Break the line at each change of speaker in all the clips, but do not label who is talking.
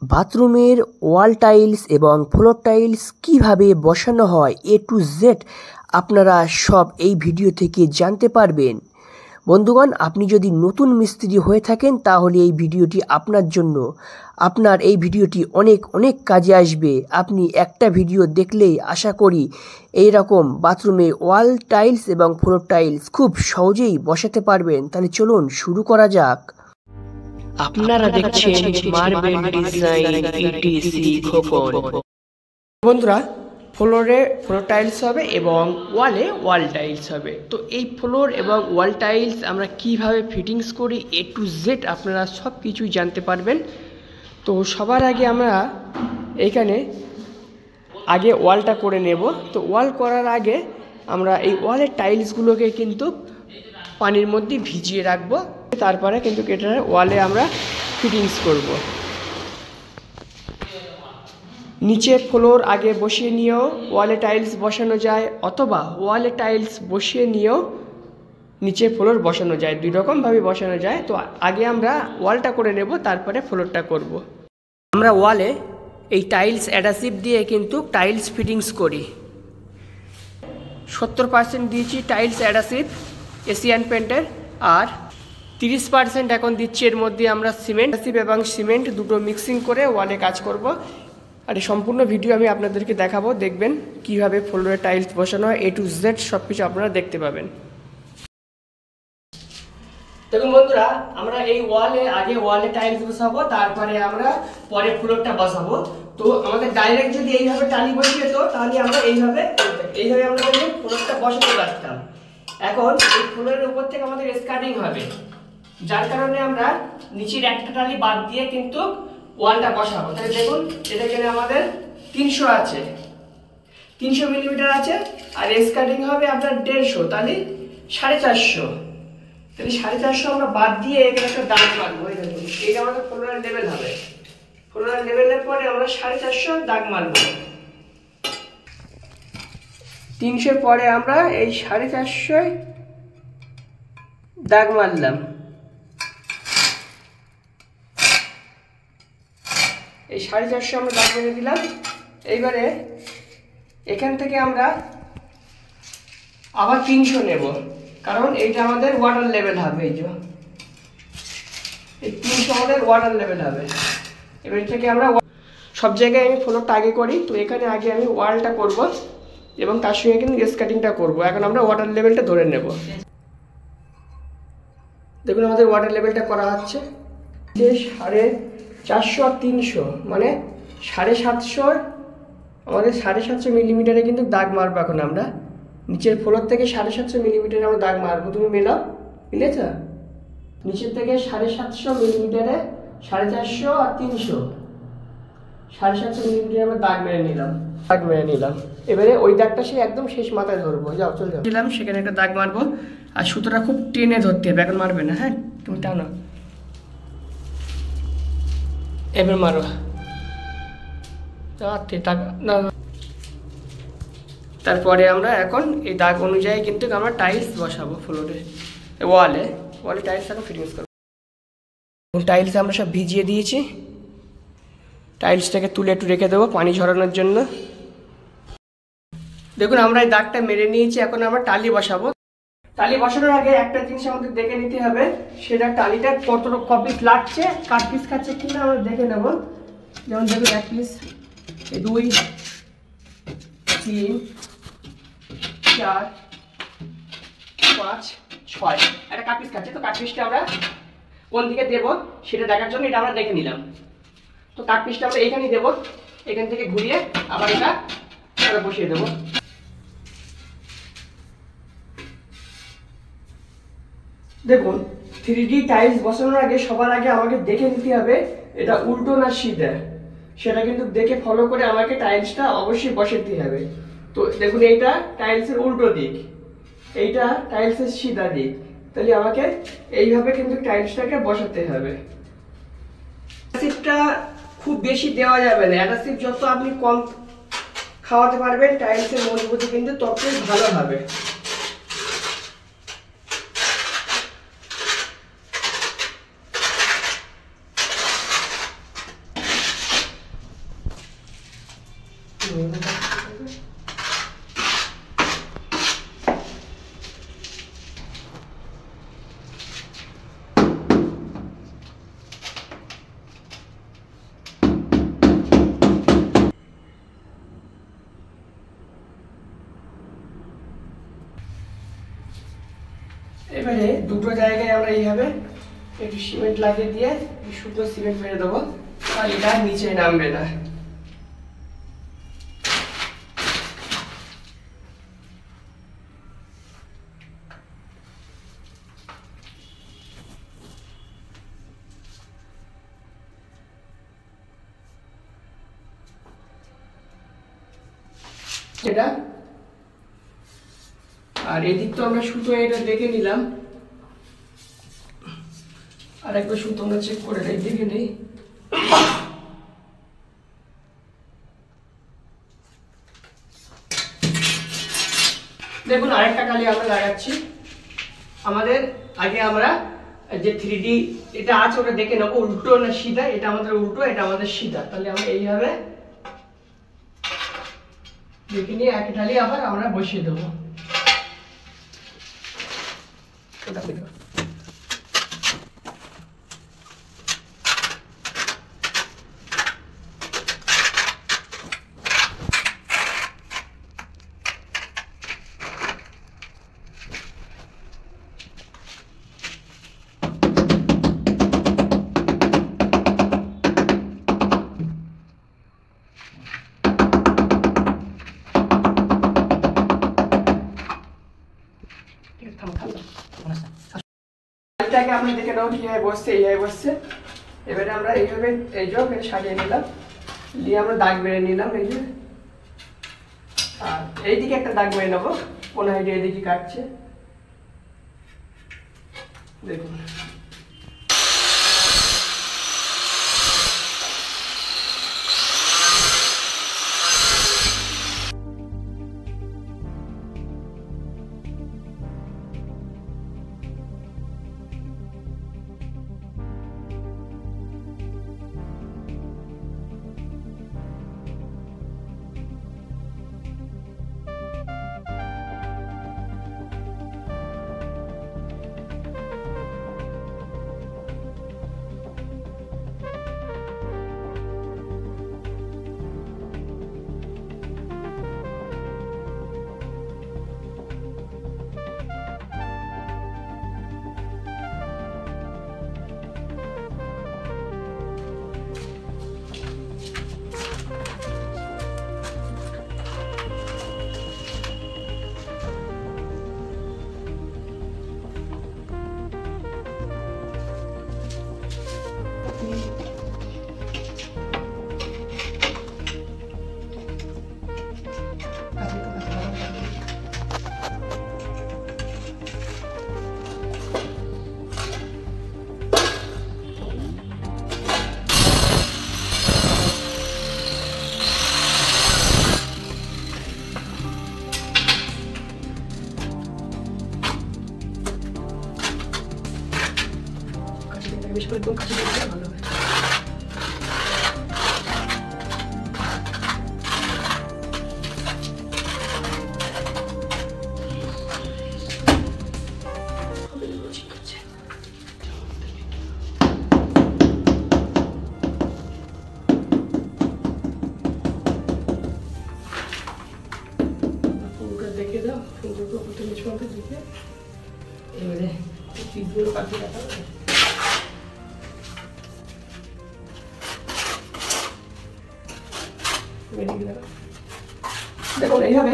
বাথরুমের wall tiles এবং floor tiles কিভাবে বসানো হয় A to Z আপনারা সব এই ভিডিও থেকে জানতে পারবেন। বন্ধুগণ, আপনি যদি নতুন মিস্ত্রি হয়ে থাকেন তাহলে এই ভিডিওটি আপনার জন্য। আপনার এই ভিডিওটি অনেক কাজে আসবে। আপনি একটা ভিডিও দেখলেই আশা করি এই রকম বাথরুমে ওয়াল টাইলস এবং ফ্লোর টাইলস খুব সহজেই বসাতে পারবেন। তাহলে চলুন শুরু করা যাক। আপনারা দেখছেন মার্বেল ডিজাইন ETC-KHOKON। বন্ধুরা, ফ্লোরে ফ্লোর টাইলস হবে এবং ওয়ালে ওয়াল টাইলস হবে। তো এই ফ্লোর এবং ওয়াল টাইলস আমরা কিভাবে ফিটিংস করি A to Z আপনারা সব কিছুই জানতে পারবেন। তো সবার আগে আমরা এইখানে আগে ওয়ালটা করে নেব। তো ওয়াল করার আগে আমরা এই ওয়ালের টাইলসগুলোকে কিন্তু পানির মধ্যে ভিজিয়ে রাখবো, তারপরে কিন্তু এটার ওয়ালে আমরা ফিটিংস করব। নিচে ফ্লোর আগে বসিয়ে নিয়েও ওয়ালে টাইলস বসানো যায়, অথবা ওয়ালে টাইলস বসিয়ে নিয়েও নিচে ফ্লোর বসানো যায়, দুই রকমভাবে বসানো যায়। তো আগে আমরা ওয়ালটা করে নেব, তারপরে ফ্লোরটা করব। আমরা ওয়ালে এই টাইলস অ্যাডাসিভ দিয়ে কিন্তু টাইলস ফিটিংস করি। 70% দিয়েছি টাইলস অ্যাডাসিভ এশিয়ান পেন্টের, আর 30% এখন দিচ্ছি এর মধ্যে আমরা সিমেন্ট এবং সিমেন্ট দুটো মিক্সিং করে ওয়ালে কাজ করব। আর এই সম্পূর্ণ ভিডিও আমি আপনাদেরকে দেখাবো, দেখবেন কিভাবে ফ্লোরে টাইলস বসানো হয় A to Z সব কিছু আপনারা দেখতে পাবেন। দেখুন বন্ধুরা, আমরা এই আগে ওয়ালে টাইলস বসাবো, তারপরে আমরা পরে ফ্লোরটা বসাবো। তো আমাদের ডাইরেক্ট যদি এইভাবে টালি বসিয়ে যেত তাহলে আমরা এইভাবে আমরা ফ্লোরটা বসাতে পারতাম। এখন এই ফ্লোরের উপর থেকে আমাদের স্কার্টিং হবে, যার কারণে আমরা নিচের একটা টালি বাদ দিয়ে কিন্তু ওয়ালটা বসাবো। তাহলে দেখুন, এটা এখানে আমাদের 300 আছে, 300 মিলিমিটার আছে, আর স্কার্টিং হবে আপনার 150, তাহলে 450। তাহলে 450 আমরা বাদ দিয়ে এখানে একটা দাগ মারবো। এই দেখুন, এইটা আমাদের ফ্লোরের লেভেল হবে। ফ্লোরের লেভেলের পরে আমরা 450 দাগ মারবো। 300 পরে আমরা এই 450 দাগ মারলাম। এই 450 আমরা দাগ মেরে দিলাম। এইবারে এখান থেকে আমরা আবার 300 নেব, কারণ এইটা আমাদের ওয়াটার লেভেল হবে। এই 300 আমাদের ওয়াটার লেভেল হবে। এবার থেকে আমরা সব জায়গায় আমি ফ্লোরটা আগে করি, তো এখানে আগে আমি ওয়ালটা করব এবং তার সঙ্গে কিন্তু স্কার্টিংটা করব। এখন আমরা ওয়াটার লেভেলটা ধরে নেব। দেখুন, আমাদের ওয়াটার লেভেলটা করা হচ্ছে যে 450 আর 300 মানে 750। আমাদের 750 মিলিমিটারে কিন্তু দাগ মারবো। এখন আমরা নিচের ফ্লোর থেকে 750 মিলিমিটারে আমরা দাগ মারবো। তুমি মেলাও, মিলেছ? নিচের থেকে 750 মিলিমিটারে 450 আর 300, 750 মিলিমিটারে আমরা দাগ মেরে নিলাম। এবারে ওই দাগটা সে একদম শেষ মাথায় ধরবো। যাও, চলে যাও। দিলাম, সেখানে একটা দাগ মারবো, আর সুতোটা খুব টেনে ধরতে হবে, এখন মারবে না। হ্যাঁ, তুমি টানো, এবার মারো। তারপরে আমরা এখন এই দাগ অনুযায়ী কিন্তু আমরা টাইলস বসাবো ফ্লোরে, ওয়ালে টাইলস এখন ফিটিংস করবো। টাইলস আমরা সব ভিজিয়ে দিয়েছি, টাইলসটাকে তুলে একটু রেখে দেবো পানি ঝরানোর জন্য। দেখুন, আমরা এই দাগটা মেরে নিয়েছি, এখন আমরা টালি বসাবো। টালি বসানোর আগে একটা জিনিস আমাদের দেখে নিতে হবে, সেটা টালিটা কত পিস লাগছে, কাট পিস খাচ্ছে কিনা আমরা দেখে নেব। যেমন দেখুন, 1 পিস, 2, 3, 4, 5, 6 একটা কাট পিস খাচ্ছে। তো কাট পিসটা আমরা কোন দিকে দেবো সেটা দেখার জন্য এটা আমরা দেখে নিলাম। তো কাট পিসটা আমরা এইখানেই দেবো, এখান থেকে ঘুরিয়ে আবার এটা বসিয়ে দেবো। দেখুন, 3D টাইলস বসানোর আগে সবার আগে আমাকে দেখে নিতে হবে এটা উল্টো না সিধা, সেটা কিন্তু দেখে ফলো করে আমাকে টাইলসটা অবশ্যই বসাতে হবে। তো দেখুন, এইটা টাইলসের উল্টো দিক, এইটা টাইলসের সিধা দিক, তাহলে আমাকে এইভাবে কিন্তু টাইলসটাকে বসাতে হবে। অ্যাডাসিভটা খুব বেশি দেওয়া যাবে না, অ্যাডাসিভ যত আপনি কম খাওয়াতে পারবেন টাইলসের মজবুতি কিন্তু ততই ভালো হবে। এবারে দুটো জায়গায় আমরা এইভাবে একটু সিমেন্ট লাগিয়ে দিয়ে শুকনো সিমেন্ট মেরে দেবো, আর এটা নিচে নামবে না। এটা আর এদিক তো আমরা সুতো এটা দেখে নিলাম, আর একবার সুতো আমরা চেক করে নেই, দেখে নেই। দেখুন আরেকটা কালি আমরা লাগাচ্ছি। আমাদের আগে আমরা যে 3D এটা আছে ওটা দেখে নেবো উল্টো না সিধা। এটা আমাদের উল্টো, এটা আমাদের সিধা। তাহলে আমরা এইভাবে দেখে নিয়ে এক ঢালি আবার আমরা বসিয়ে দেবো। আমরা দেখে নেবো কিভাবে বসছে, এইভাবে বসছে। এবারে আমরা এইভাবে এই যে সাজিয়ে নিলাম, দিয়ে আমরা দাগ বেড়ে নিলাম এই যে, আর এইদিকে একটা দাগ বেড়ে নেবো, কোন হাইডে এদিকে কাটছে দেখুন। বেশি করে একদম কাছে দিলে ভালো হবে। দেখে দাও সুন্দর করে নিচ পর্যন্ত দেখে এবারে পিসগুলো কাটিয়ে রাখা হবে। দেখুন এইভাবে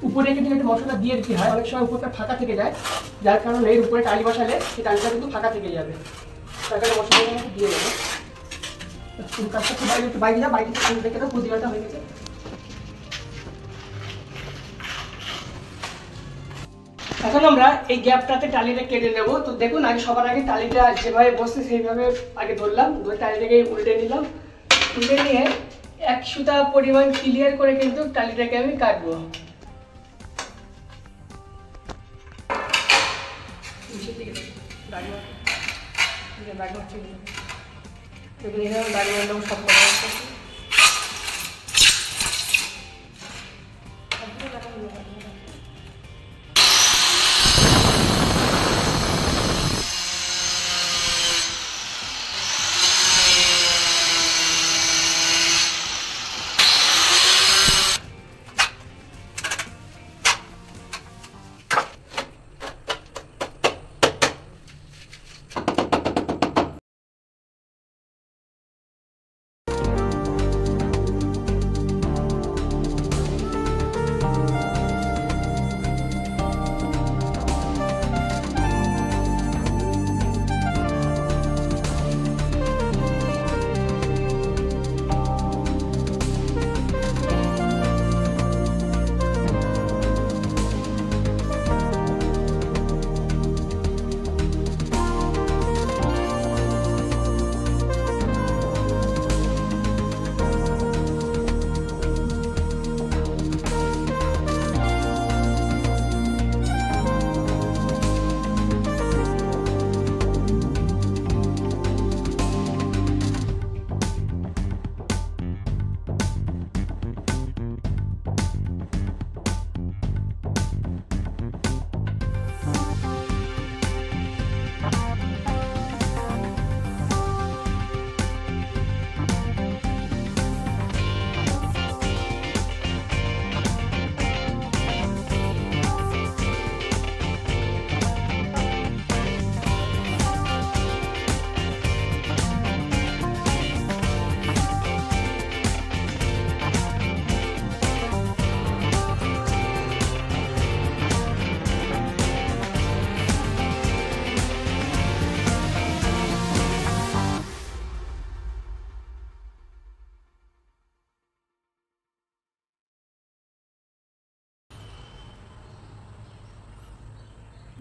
উপরে কিন্তু একটু মশলা দিয়ে দিতে হয়, অনেক সময় উপরটা ফাঁকা থেকে যায়, যার কারণে এর উপরে টালি বসালে সেই টালিটা কিন্তু ফাঁকা থেকে যাবে, তার কারণে মশলাটা দিয়ে দেবো। পুরো কাজটা একটু বাইরে বাইরে যা বাইরে দেখে দাও পুরো হয়ে গেছে। এখন আমরা এই গ্যাপটাতে টালিটা কেটে নেব। তো দেখুন আগে সবার আগে টালিটা যেভাবে বসছে সেইভাবে আগে ধরলাম, ধরে টালিটাকে উল্টে নিলাম, উল্টে নিয়ে এক সুতা পরিমাণ ক্লিয়ার করে কিন্তু টালিটাকে আমি কাটবো।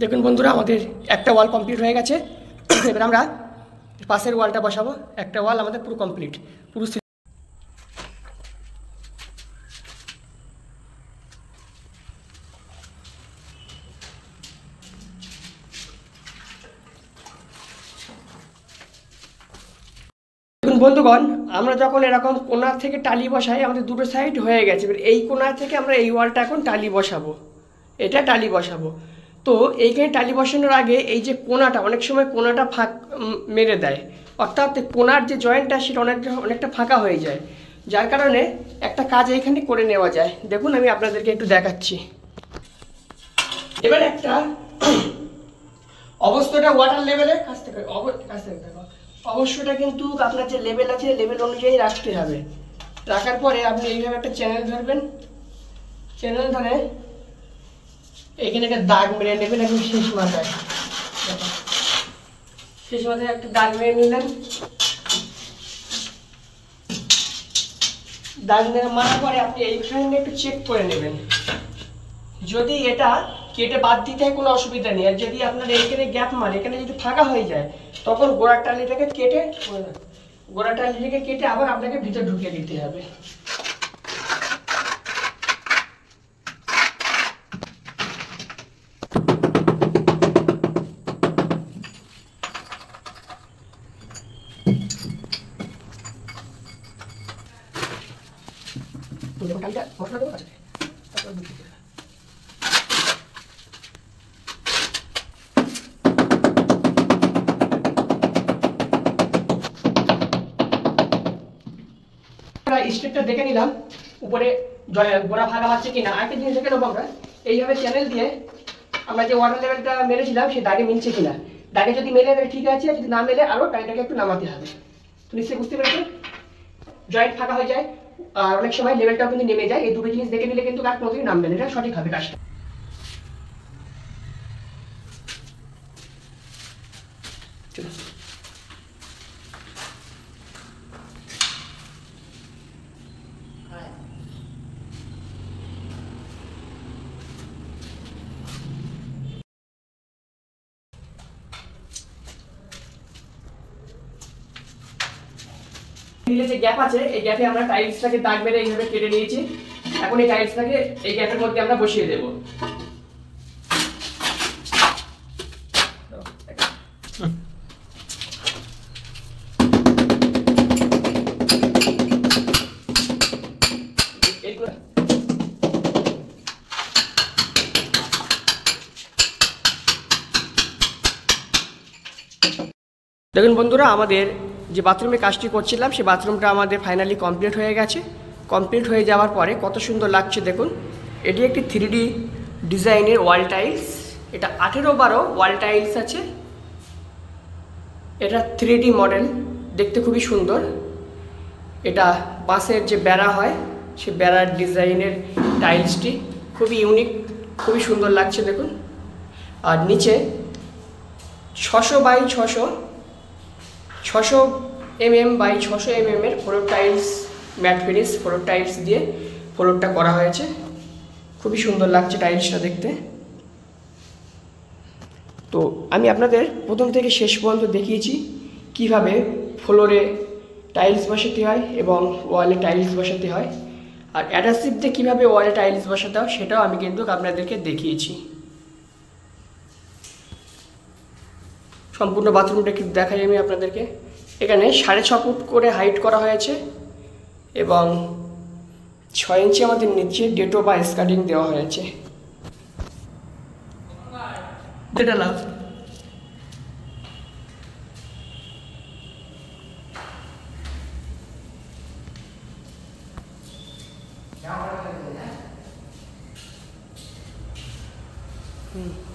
দেখুন বন্ধুরা, আমাদের একটা ওয়াল কমপ্লিট হয়ে গেছে। এবার আমরা পাশের ওয়ালটা বসাবো। একটা ওয়াল আমাদের পুরো কমপ্লিট, পুরো। দেখুন বন্ধুগণ, আমরা যখন এরকম কোণা থেকে টালি বসাই, আমাদের দুটো সাইড হয়ে গেছে। এবার এই কোণা থেকে আমরা এই ওয়ালটা এখন টালি বসাবো, এটা টালি বসাবো। তো এইখানে টালি বসানোর আগে এই যে কোণাটা, অনেক সময় কোণাটা মেরে দেয়, অর্থাৎ কোণার যে জয়েন্টটা সেটা অনেকটা ফাঁকা হয়ে যায়, যার কারণে একটা কাজ এইখানে করে নেওয়া যায়। দেখুন আমি আপনাদেরকে একটু দেখাচ্ছি। এবার একটা অবস্থাটা ওয়াটার লেভেলের কাছ থেকে দেখো, অবশ্যটা কিন্তু আপনার যে লেভেল আছে লেভেল অনুযায়ী রাখতে হবে। রাখার পরে আপনি এইভাবে একটা চ্যানেল ধরবেন, চ্যানেল ধরে এখানে একটা দাগ মেরে নেবেন। একদম শেষ মাথায়, শেষ মাথায় একটা দাগ মেরে নিলেন। দাগ মেরে মারার পরে আপনি এইখানে একটু চেক করে নেবেন। যদি এটা কেটে বাদ দিতে হয় কোনো অসুবিধা নেই, আর যদি আপনার এইখানে গ্যাপ মারে, এখানে যদি ফাঁকা হয়ে যায়, তখন গোড়ার টালিটাকে কেটে আবার আপনাকে ভিতর ঢুকিয়ে দিতে হবে। মশলা দেবো কাছে, তারপর স্টেপটা দেখে নিলাম, উপরে গোড়া ফাঁকা হচ্ছে কিনা। আরেকটা জিনিস দেখে নেবো আমরা, এইভাবে চ্যানেল দিয়ে আমরা যে ওয়াটার লেভেলটা মেরেছিলাম সেই দাগে মিলছে কিনা। দাগে যদি মেলে ঠিক আছে, যদি না মেলে আরও টাইমটাকে একটু নামাতে হবে। তো নিশ্চয়ই বুঝতে পেরেছেন, জয়েন্ট ফাঁকা হয়ে যায় আর অনেক সময় লেভেলটাও কিন্তু নেমে যায়। এই দুটো জিনিস দেখে নিলে কিন্তু কাজ কোনোদিনই নামবে না, এটা সঠিক হবে কাজটা। যে গ্যাপ আছে, এই গ্যাপে আমরা টাইলসটাকে দাগ মেরে এইভাবে কেটে নিয়েছি। এখন এই টাইলসটাকে এই গ্যাপের মধ্যে আমরা বসিয়ে দেব। দেখুন বন্ধুরা, আমাদের যে বাথরুমে কাজটি করছিলাম সেই বাথরুমটা আমাদের ফাইনালি কমপ্লিট হয়ে গেছে। কমপ্লিট হয়ে যাওয়ার পরে কত সুন্দর লাগছে দেখুন। এটি একটি 3D ডিজাইনের ওয়াল টাইলস। এটা 18x12 ওয়াল টাইলস আছে। এটা 3D মডেল, দেখতে খুবই সুন্দর। এটা বাঁশের যে বেড়া হয় সে বেড়ার ডিজাইনের টাইলসটি খুবই ইউনিক, খুবই সুন্দর লাগছে দেখুন। আর নিচে 600x600 mm বাই 600 mm এর floor tiles, mat finish floor tiles দিয়ে ফ্লোরটা করা হয়েছে। খুবই সুন্দর লাগছে টাইলসটা দেখতে। তো আমি আপনাদের প্রথম থেকে শেষ পর্যন্ত দেখিয়েছি কিভাবে ফ্লোরে টাইলস বসাতে হয় এবং ওয়ালে টাইলস বসাতে হয়, আর অ্যাডাসিভ দিয়ে কীভাবে ওয়ালে টাইলস বসাতে হয় সেটাও আমি কিন্তু আপনাদেরকে দেখিয়েছি। সম্পূর্ণ বাথরুমটা একটু দেখাই আমি আপনাদেরকে। এখানে 6.5 ফুট করে হাইট করা হয়েছে এবং 6 ইঞ্চি আমাদের নিচে ডেটো বা স্কার্টিং দেওয়া হয়েছে। এটা লাভ। হুম